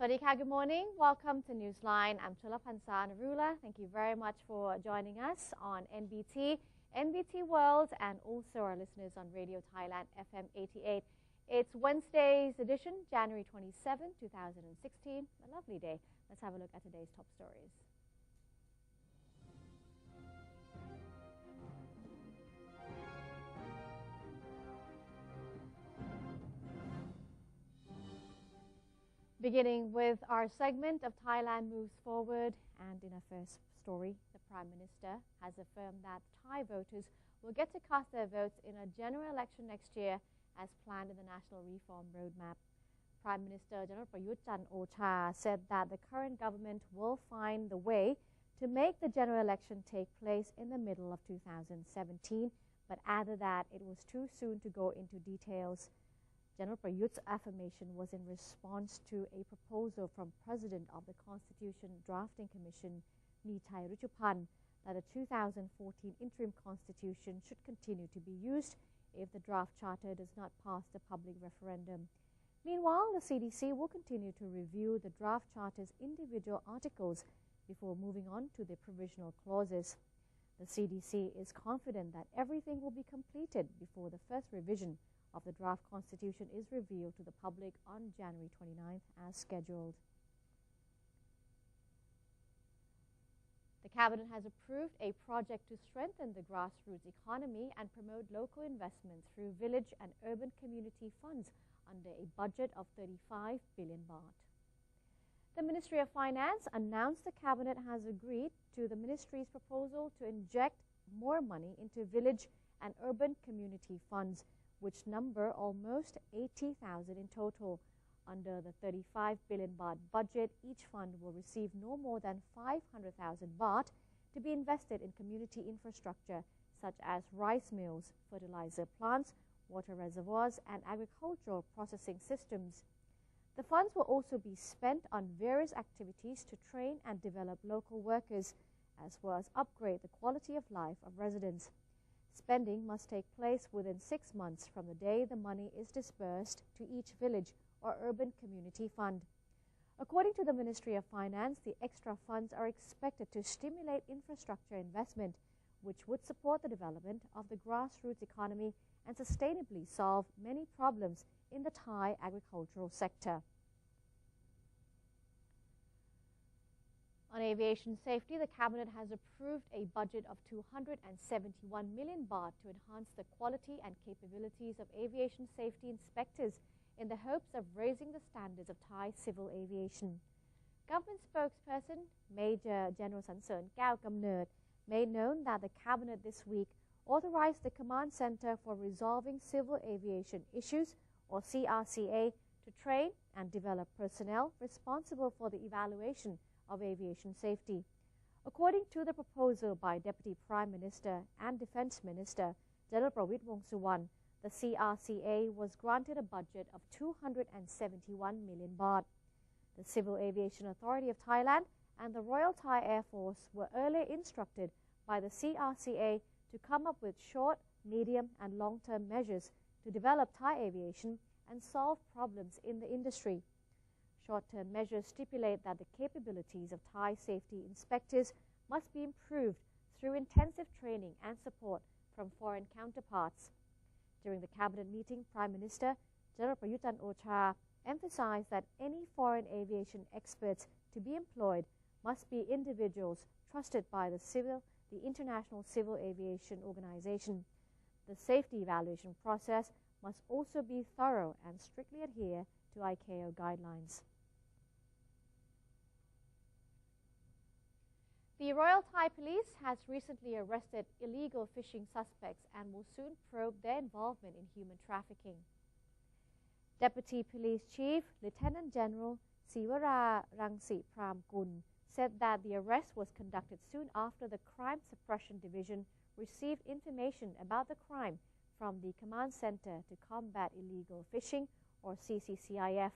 Swadika, good morning. Welcome to Newsline. I'm Chulapansa Narula. Thank you very much for joining us on NBT, NBT World, and also our listeners on Radio Thailand FM 88. It's Wednesday's edition, January 27, 2016. A lovely day. Let's have a look at today's top stories. Beginning with our segment of Thailand Moves Forward, and in our first story, the Prime Minister has affirmed that Thai voters will get to cast their votes in a general election next year as planned in the National Reform Roadmap. Prime Minister General Prayut Chan-o-cha said that the current government will find the way to make the general election take place in the middle of 2017, but added that it was too soon to go into details. General Prayut's affirmation was in response to a proposal from President of the Constitution Drafting Commission, Nitai Ruchupan, that the 2014 interim constitution should continue to be used if the draft charter does not pass the public referendum. Meanwhile, the CDC will continue to review the draft charter's individual articles before moving on to the provisional clauses. The CDC is confident that everything will be completed before the first revision of the draft constitution is revealed to the public on January 29th as scheduled. The Cabinet has approved a project to strengthen the grassroots economy and promote local investments through village and urban community funds under a budget of 35 billion baht. The Ministry of Finance announced the Cabinet has agreed to the Ministry's proposal to inject more money into village and urban community funds, which number almost 80,000 in total. Under the 35 billion baht budget, each fund will receive no more than 500,000 baht to be invested in community infrastructure such as rice mills, fertilizer plants, water reservoirs, and agricultural processing systems. The funds will also be spent on various activities to train and develop local workers, as well as upgrade the quality of life of residents. Spending must take place within 6 months from the day the money is disbursed to each village or urban community fund. According to the Ministry of Finance, the extra funds are expected to stimulate infrastructure investment, which would support the development of the grassroots economy and sustainably solve many problems in the Thai agricultural sector. On aviation safety, the Cabinet has approved a budget of 271 million baht to enhance the quality and capabilities of aviation safety inspectors in the hopes of raising the standards of Thai civil aviation. Government spokesperson Major General Sansern Kao Kamnert made known that the Cabinet this week authorized the Command Center for Resolving Civil Aviation Issues, or CRCA, to train and develop personnel responsible for the evaluation of aviation safety. According to the proposal by Deputy Prime Minister and Defence Minister General Prawit Wongsuwan, the CRCA was granted a budget of 271 million baht. The Civil Aviation Authority of Thailand and the Royal Thai Air Force were earlier instructed by the CRCA to come up with short, medium and long-term measures to develop Thai aviation and solve problems in the industry. Short-term measures stipulate that the capabilities of Thai safety inspectors must be improved through intensive training and support from foreign counterparts. During the Cabinet meeting, Prime Minister General Prayut Chan-o-cha emphasized that any foreign aviation experts to be employed must be individuals trusted by the International Civil Aviation Organization. The safety evaluation process must also be thorough and strictly adhere to ICAO guidelines. The Royal Thai Police has recently arrested illegal fishing suspects and will soon probe their involvement in human trafficking. Deputy Police Chief Lieutenant General Siwara Rangsi Pramkun said that the arrest was conducted soon after the Crime Suppression Division received information about the crime from the Command Center to Combat Illegal Fishing, or CCCIF.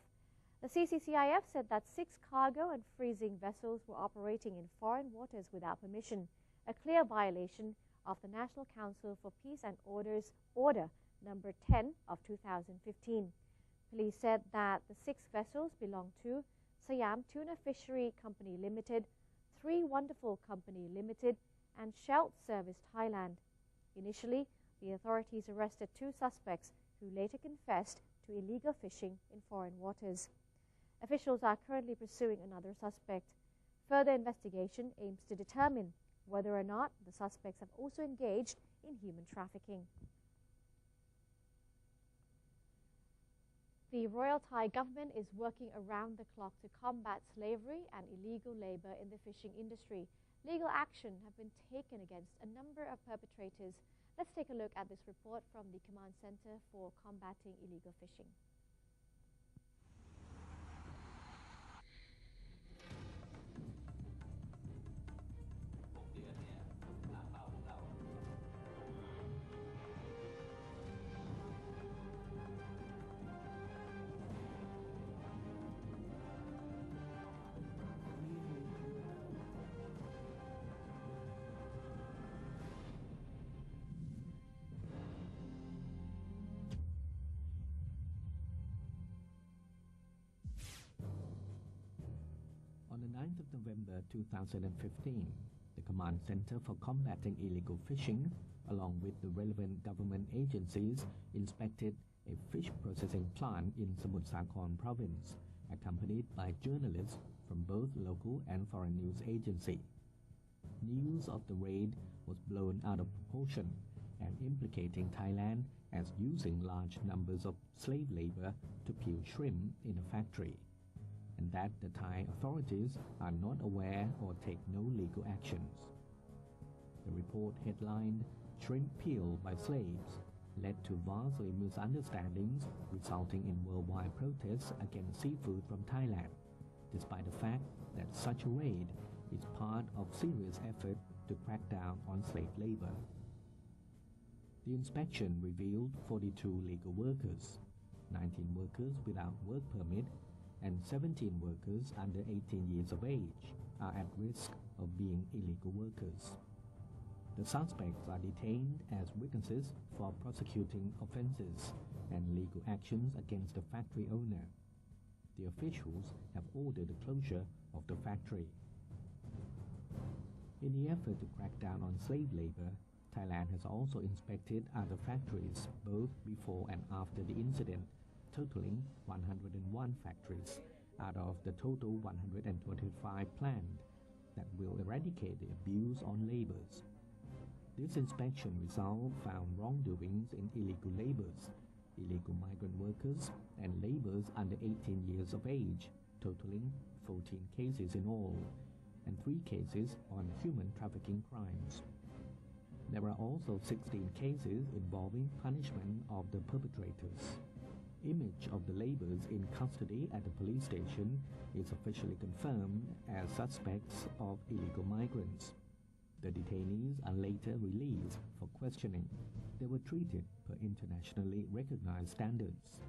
The CCCIF said that 6 cargo and freezing vessels were operating in foreign waters without permission, a clear violation of the National Council for Peace and Order's Order number 10 of 2015. Police said that the 6 vessels belonged to Siam Tuna Fishery Company Limited, Three Wonderful Company Limited, and Shell Service Thailand. Initially, the authorities arrested 2 suspects who later confessed to illegal fishing in foreign waters. Officials are currently pursuing another suspect. Further investigation aims to determine whether or not the suspects have also engaged in human trafficking. The Royal Thai government is working around the clock to combat slavery and illegal labor in the fishing industry. Legal action have been taken against a number of perpetrators. Let's take a look at this report from the Command Center for Combating Illegal Fishing. On the 9th of November 2015, the Command Center for Combating Illegal Fishing, along with the relevant government agencies, inspected a fish processing plant in Samut Sakhon province, accompanied by journalists from both local and foreign news agencies. News of the raid was blown out of proportion and implicating Thailand as using large numbers of slave labor to peel shrimp in a factory, and that the Thai authorities are not aware or take no legal actions. The report headlined, "Shrimp Peel by Slaves," led to vastly misunderstandings resulting in worldwide protests against seafood from Thailand, despite the fact that such a raid is part of serious effort to crack down on slave labor. The inspection revealed 42 legal workers, 19 workers without work permit, and 17 workers under 18 years of age are at risk of being illegal workers. The suspects are detained as witnesses for prosecuting offenses and legal actions against the factory owner. The officials have ordered the closure of the factory. In the effort to crack down on slave labor, Thailand has also inspected other factories both before and after the incident, totaling 101 factories out of the total 125 planned that will eradicate the abuse on laborers. This inspection result found wrongdoings in illegal laborers, illegal migrant workers, and laborers under 18 years of age, totaling 14 cases in all, and 3 cases on human trafficking crimes. There are also 16 cases involving punishment of the perpetrators. Image of the laborers in custody at the police station is officially confirmed as suspects of illegal migrants. The detainees are later released for questioning. They were treated per internationally recognized standards.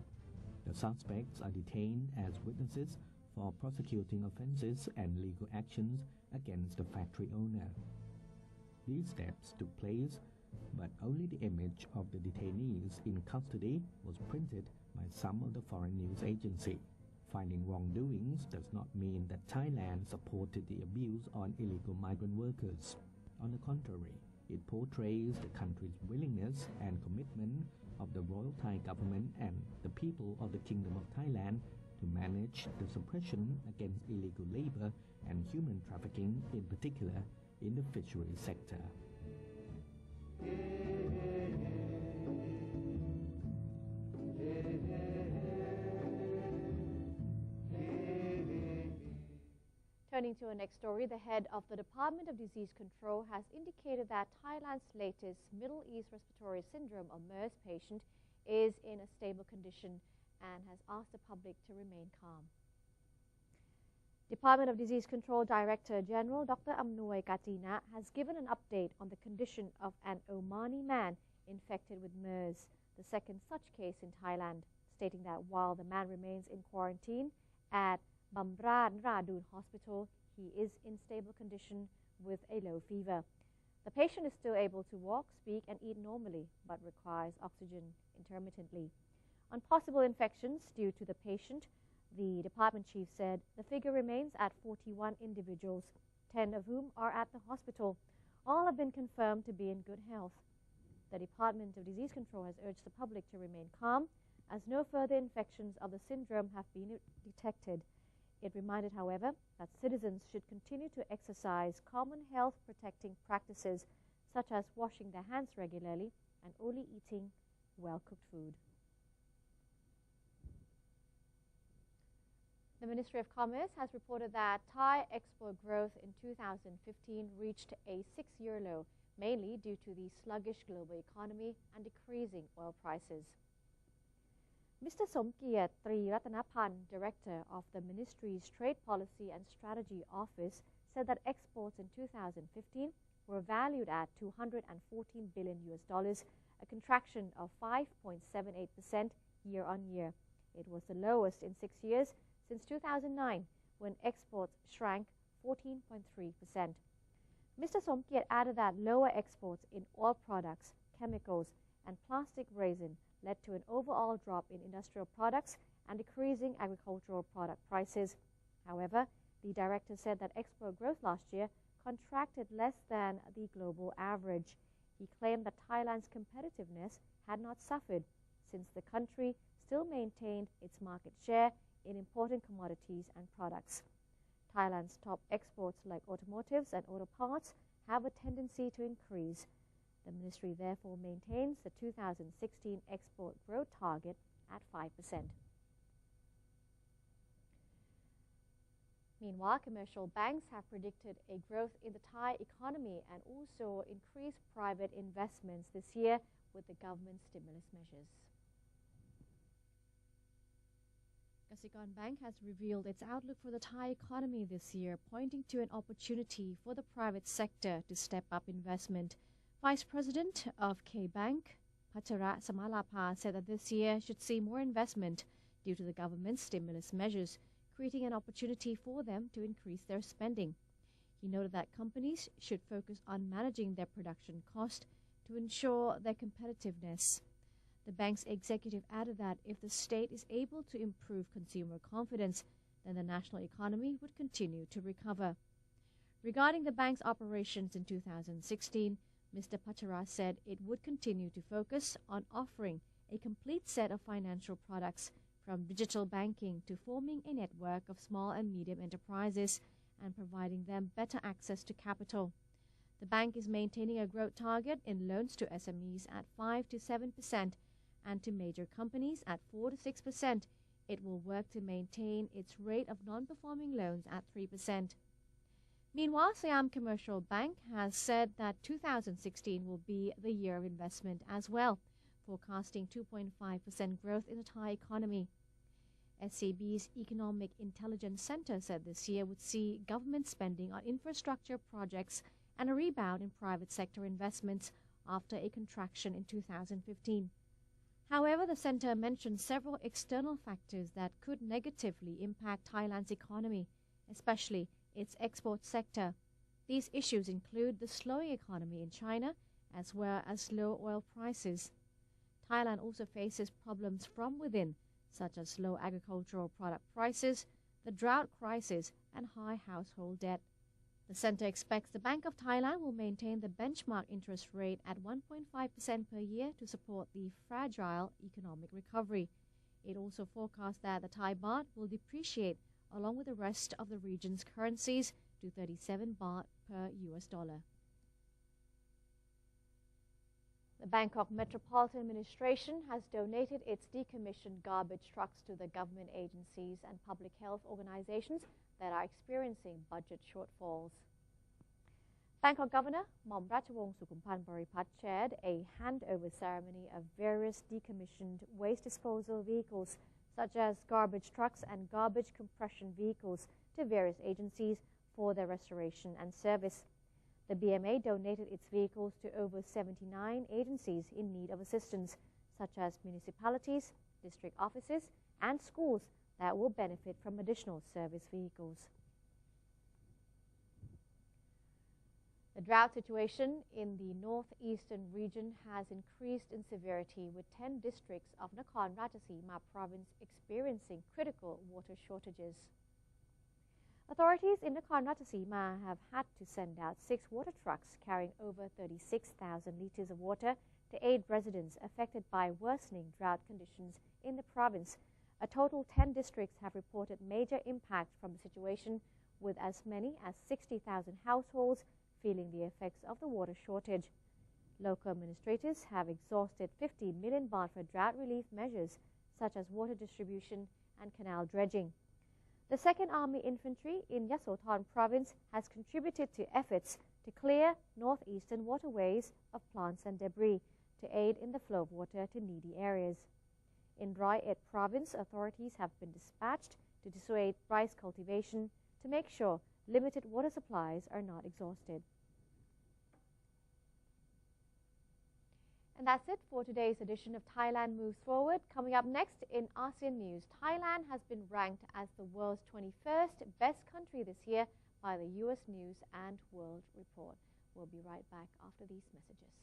The suspects are detained as witnesses for prosecuting offenses and legal actions against the factory owner. These steps took place, but only the image of the detainees in custody was printed by some of the foreign news agencies. Finding wrongdoings does not mean that Thailand supported the abuse on illegal migrant workers. On the contrary, it portrays the country's willingness and commitment of the Royal Thai government and the people of the Kingdom of Thailand to manage the suppression against illegal labor and human trafficking, in particular in the fishery sector. Turning to our next story, the head of the Department of Disease Control has indicated that Thailand's latest Middle East Respiratory Syndrome or MERS patient is in a stable condition and has asked the public to remain calm. Department of Disease Control Director General Dr. Amnoi Katina has given an update on the condition of an Omani man infected with MERS, the second such case in Thailand, stating that while the man remains in quarantine at Bamran Radun Hospital, he is in stable condition with a low fever. The patient is still able to walk, speak and eat normally, but requires oxygen intermittently. On possible infections due to the patient, The department chief said the figure remains at 41 individuals, 10 of whom are at the hospital. All have been confirmed to be in good health. The Department of Disease Control has urged the public to remain calm, as no further infections of the syndrome have been detected. It reminded, however, that citizens should continue to exercise common health protecting practices such as washing their hands regularly and only eating well-cooked food. The Ministry of Commerce has reported that Thai export growth in 2015 reached a 6-year low, mainly due to the sluggish global economy and decreasing oil prices. Mr. Somkiat Triratanapan, Director of the Ministry's Trade Policy and Strategy Office, said that exports in 2015 were valued at $214 billion, a contraction of 5.78% year-on-year. It was the lowest in 6 years since 2009, when exports shrank 14.3%. Mr. Somkiat added that lower exports in oil products, chemicals, and plastic resin led to an overall drop in industrial products and decreasing agricultural product prices. However, the director said that export growth last year contracted less than the global average. He claimed that Thailand's competitiveness had not suffered, since the country still maintained its market share in important commodities and products. Thailand's top exports like automotives and auto parts have a tendency to increase. The ministry therefore maintains the 2016 export growth target at 5%. Meanwhile, commercial banks have predicted a growth in the Thai economy and also increased private investments this year with the government's stimulus measures. Kasikorn Bank has revealed its outlook for the Thai economy this year, pointing to an opportunity for the private sector to step up investment. Vice President of K-Bank, Pachara Samalapa, said that this year should see more investment due to the government's stimulus measures, creating an opportunity for them to increase their spending. He noted that companies should focus on managing their production cost to ensure their competitiveness. The bank's executive added that if the state is able to improve consumer confidence, then the national economy would continue to recover. Regarding the bank's operations in 2016, Mr. Pachara said it would continue to focus on offering a complete set of financial products, from digital banking to forming a network of small and medium enterprises and providing them better access to capital. The bank is maintaining a growth target in loans to SMEs at 5 to 7%, and to major companies at 4 to 6%. It will work to maintain its rate of non-performing loans at 3%. Meanwhile, Siam Commercial Bank has said that 2016 will be the year of investment as well, forecasting 2.5% growth in the Thai economy. SCB's Economic Intelligence Center said this year would see government spending on infrastructure projects and a rebound in private sector investments after a contraction in 2015. However, the center mentioned several external factors that could negatively impact Thailand's economy, especially its export sector. These issues include the slowing economy in China as well as low oil prices. Thailand also faces problems from within, such as low agricultural product prices, the drought crisis, and high household debt. The center expects the Bank of Thailand will maintain the benchmark interest rate at 1.5% per year to support the fragile economic recovery. It also forecasts that the Thai baht will depreciate along with the rest of the region's currencies to 37 baht per US dollar. The Bangkok Metropolitan Administration has donated its decommissioned garbage trucks to the government agencies and public health organizations that are experiencing budget shortfalls. Bangkok Governor Mom Ratchawong Sukhumpan Boripat chaired a handover ceremony of various decommissioned waste disposal vehicles, such as garbage trucks and garbage compression vehicles, to various agencies for their restoration and service. The BMA donated its vehicles to over 79 agencies in need of assistance, such as municipalities, district offices, and schools that will benefit from additional service vehicles. The drought situation in the northeastern region has increased in severity, with 10 districts of Nakhon Ratchasima province experiencing critical water shortages. Authorities in Nakhon Ratchasima have had to send out 6 water trucks carrying over 36,000 litres of water to aid residents affected by worsening drought conditions in the province. A total 10 districts have reported major impact from the situation, with as many as 60,000 households feeling the effects of the water shortage. Local administrators have exhausted 50 million baht for drought relief measures such as water distribution and canal dredging. The 2nd Army Infantry in Yasothon province has contributed to efforts to clear northeastern waterways of plants and debris to aid in the flow of water to needy areas. In Roi Et province, authorities have been dispatched to dissuade rice cultivation to make sure limited water supplies are not exhausted. And that's it for today's edition of Thailand Moves Forward. Coming up next in ASEAN News, Thailand has been ranked as the world's 21st best country this year by the U.S. News and World Report. We'll be right back after these messages.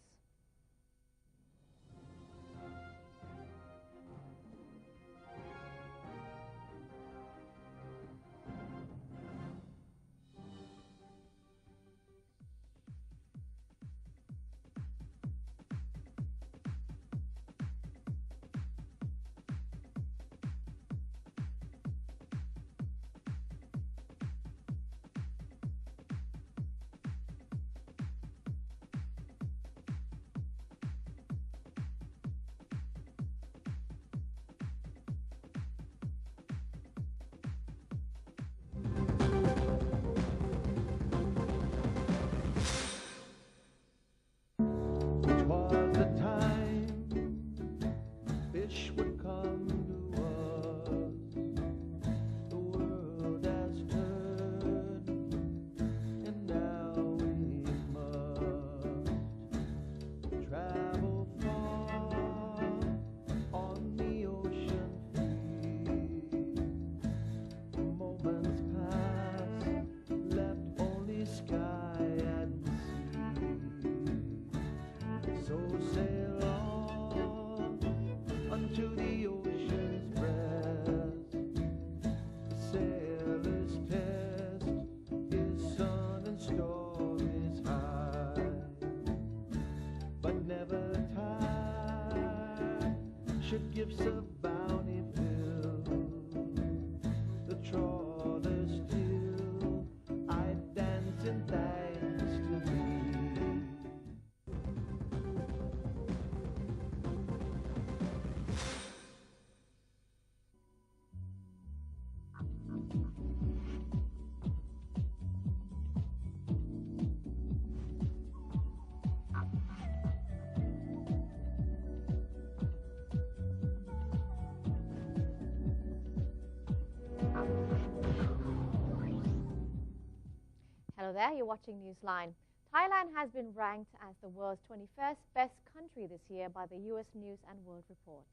Should gifts of bounty fill the trawler still, I dance in thanks to thee. Hello there, you're watching Newsline. Thailand has been ranked as the world's 21st best country this year by the U.S. News and World Report.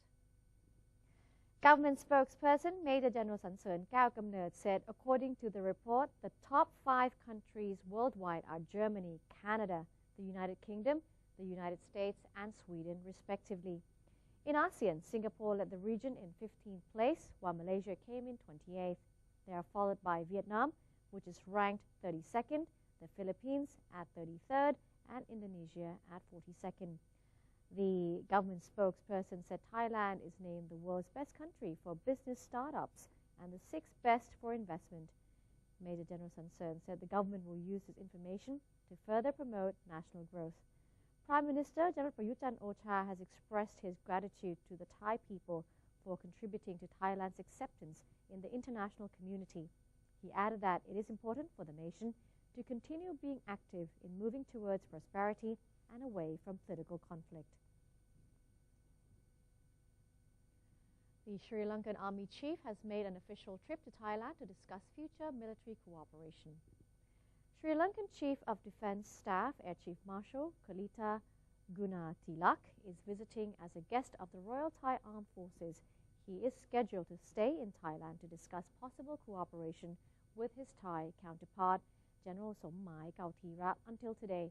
Government spokesperson Major General Sansern Kaew-Kamnert said, according to the report, the top 5 countries worldwide are Germany, Canada, the United Kingdom, the United States and Sweden, respectively. In ASEAN, Singapore led the region in 15th place, while Malaysia came in 28th. They are followed by Vietnam, which is ranked 32nd, the Philippines at 33rd, and Indonesia at 42nd. The government spokesperson said Thailand is named the world's best country for business startups and the 6th best for investment. Major General Sansern said the government will use this information to further promote national growth. Prime Minister General Prayut Chan-o-cha has expressed his gratitude to the Thai people for contributing to Thailand's acceptance in the international community. He added that it is important for the nation to continue being active in moving towards prosperity and away from political conflict. The Sri Lankan Army Chief has made an official trip to Thailand to discuss future military cooperation. Sri Lankan Chief of Defence Staff Air Chief Marshal Kalita Gunatilak is visiting as a guest of the Royal Thai Armed Forces. He is scheduled to stay in Thailand to discuss possible cooperation with his Thai counterpart. General Sommai Kautira until today.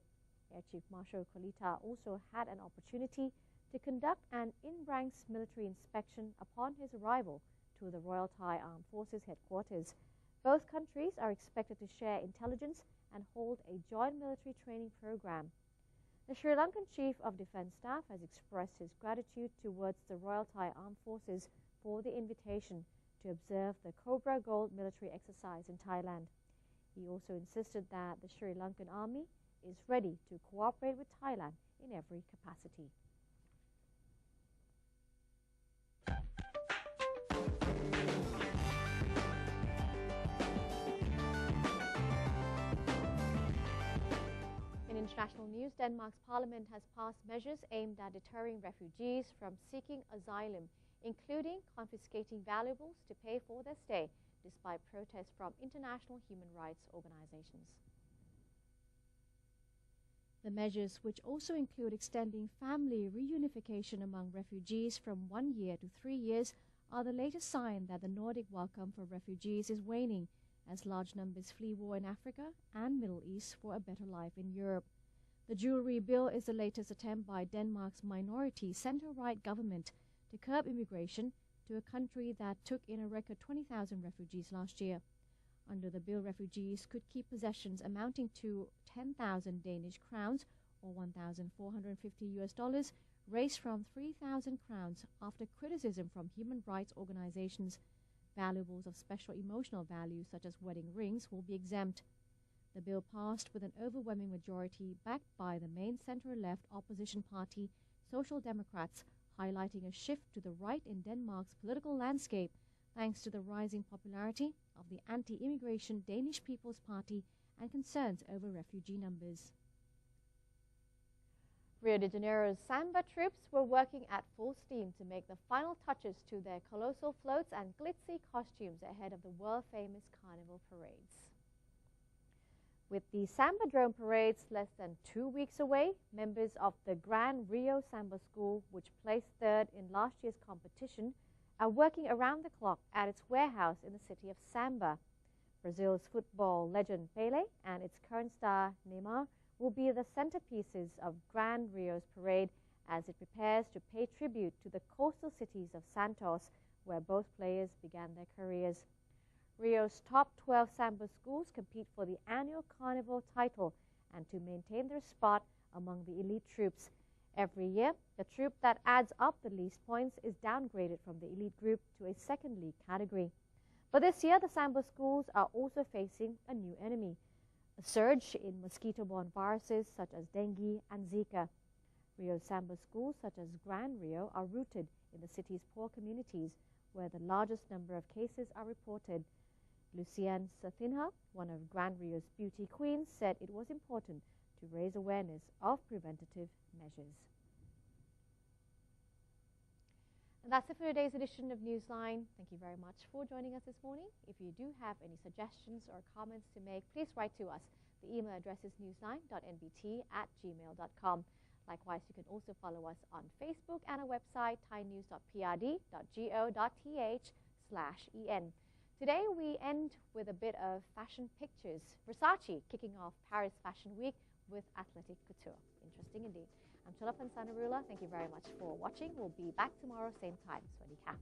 Air Chief Marshal Kolita also had an opportunity to conduct an in-ranks military inspection upon his arrival to the Royal Thai Armed Forces headquarters. Both countries are expected to share intelligence and hold a joint military training program. The Sri Lankan Chief of Defence Staff has expressed his gratitude towards the Royal Thai Armed Forces for the invitation to observe the Cobra Gold military exercise in Thailand. He also insisted that the Sri Lankan Army is ready to cooperate with Thailand in every capacity. In international news, Denmark's parliament has passed measures aimed at deterring refugees from seeking asylum, including confiscating valuables to pay for their stay, despite protests from international human rights organizations. The measures, which also include extending family reunification among refugees from 1 year to 3 years, are the latest sign that the Nordic welcome for refugees is waning, as large numbers flee war in Africa and Middle East for a better life in Europe. The Jewellery Bill is the latest attempt by Denmark's minority centre-right government to curb immigration to a country that took in a record 20,000 refugees last year. Under the bill, refugees could keep possessions amounting to 10,000 Danish crowns or $1,450, raised from 3,000 crowns after criticism from human rights organizations. Valuables of special emotional value, such as wedding rings, will be exempt. The bill passed with an overwhelming majority backed by the main centre-left opposition party, Social Democrats, highlighting a shift to the right in Denmark's political landscape thanks to the rising popularity of the anti-immigration Danish People's Party and concerns over refugee numbers. Rio de Janeiro's samba troops were working at full steam to make the final touches to their colossal floats and glitzy costumes ahead of the world-famous carnival parades. With the Samba Drone parades less than 2 weeks away, members of the Grand Rio Samba School, which placed third in last year's competition, are working around the clock at its warehouse in the city of Samba. Brazil's football legend Pelé and its current star Neymar will be the centerpieces of Grand Rio's parade as it prepares to pay tribute to the coastal cities of Santos, where both players began their careers. Rio's top 12 Samba schools compete for the annual carnival title and to maintain their spot among the elite troops. Every year, the troop that adds up the least points is downgraded from the elite group to a second league category. But this year, the Samba schools are also facing a new enemy, a surge in mosquito-borne viruses such as dengue and Zika. Rio's Samba schools, such as Grand Rio, are rooted in the city's poor communities, where the largest number of cases are reported. Luciane Sathinha, one of Grand Rio's beauty queens, said it was important to raise awareness of preventative measures. And that's it for today's edition of Newsline. Thank you very much for joining us this morning. If you do have any suggestions or comments to make, please write to us. The email address is newsline.nbt@gmail.com. Likewise, you can also follow us on Facebook and our website, thainews.prd.go.th/en. Today, we end with a bit of fashion pictures. Versace kicking off Paris Fashion Week with athletic couture. Interesting indeed. I'm Chalapan Sanarula. Thank you very much for watching. We'll be back tomorrow, same time. Swadee ka.